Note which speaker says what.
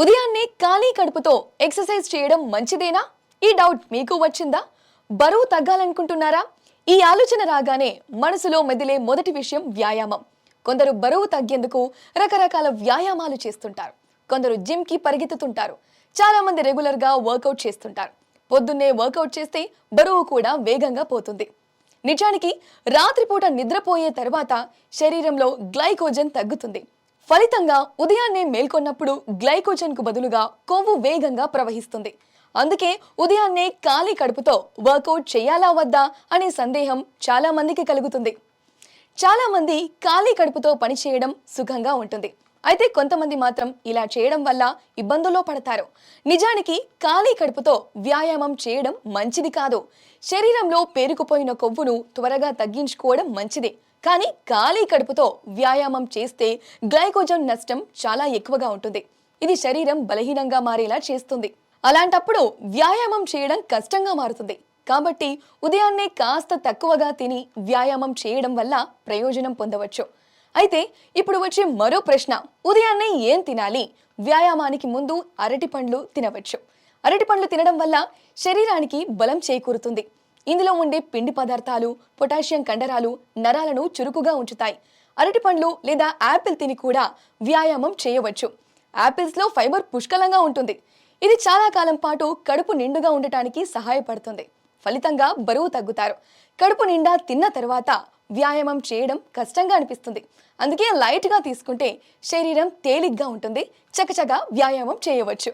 Speaker 1: ఉదయాన్నే ఖాళీ కడుపుతో ఎక్సర్సైజ్ చేయడం మంచిదేనా? ఈ డౌట్ మీకు వచ్చిందా? బరువు తగ్గాలనుకుంటున్నారా? ఈ ఆలోచన రాగానే మనసులో మెదిలే మొదటి విషయం వ్యాయామం. కొందరు బరువు తగ్గేందుకు రకరకాల వ్యాయామాలు చేస్తుంటారు. కొందరు జిమ్ కి పరిగెత్తుతుంటారు. చాలా మంది రెగ్యులర్ గా వర్కౌట్ చేస్తుంటారు. పొద్దున్నే వర్కౌట్ చేస్తే బరువు కూడా వేగంగా పోతుంది. నిజానికి రాత్రిపూట నిద్రపోయే తర్వాత శరీరంలో గ్లైకోజన్ తగ్గుతుంది. ఫలితంగా ఉదయాన్నే మేల్కొన్నప్పుడు గ్లైకోజన్ కు బదులుగా కొవ్వు వేగంగా ప్రవహిస్తుంది. అందుకే ఉదయాన్నే ఖాళీ కడుపుతో వర్కౌట్ చేయాలా వద్దా అనే సందేహం చాలా మందికి కలుగుతుంది. చాలా మంది ఖాళీ కడుపుతో పని చేయడం సుఖంగా ఉంటుంది. అయితే కొంతమంది మాత్రం ఇలా చేయడం వల్ల ఇబ్బందుల్లో పడతారు. నిజానికి ఖాళీ కడుపుతో వ్యాయామం చేయడం మంచిది కాదు. శరీరంలో పేరుకుపోయిన కొవ్వును త్వరగా తగ్గించుకోవడం మంచిదే. కానీ ఖాళీ కడుపుతో వ్యాయామం చేస్తే గ్లైకోజన్ నష్టం చాలా ఎక్కువగా ఉంటుంది. ఇది శరీరం బలహీనంగా మారేలా చేస్తుంది. అలాంటప్పుడు వ్యాయామం చేయడం కష్టంగా మారుతుంది. కాబట్టి ఉదయాన్నే కాస్త తక్కువగా తిని వ్యాయామం చేయడం వల్ల ప్రయోజనం పొందవచ్చు. అయితే ఇప్పుడు వచ్చే మరో ప్రశ్న, ఉదయాన్నే ఏం తినాలి? వ్యాయామానికి ముందు అరటి పండ్లు తినవచ్చు. అరటి పండ్లు తినడం వల్ల శరీరానికి బలం చేకూరుతుంది. ఇందులో ఉండే పిండి పదార్థాలు పొటాషియం కండరాలు నరాలను చురుకుగా ఉంచుతాయి. అరటి పండ్లు లేదా యాపిల్ తిని కూడా వ్యాయామం చేయవచ్చు. యాపిల్స్ లో ఫైబర్ పుష్కలంగా ఉంటుంది. ఇది చాలా కాలం పాటు కడుపు నిండుగా ఉండటానికి సహాయపడుతుంది. ఫలితంగా బరువు తగ్గుతారు. కడుపు నిండా తిన్న తర్వాత వ్యాయామం చేయడం కష్టంగా అనిపిస్తుంది. అందుకే లైట్ గా తీసుకుంటే శరీరం తేలిగ్గా ఉంటుంది. చకచకా వ్యాయామం చేయవచ్చు.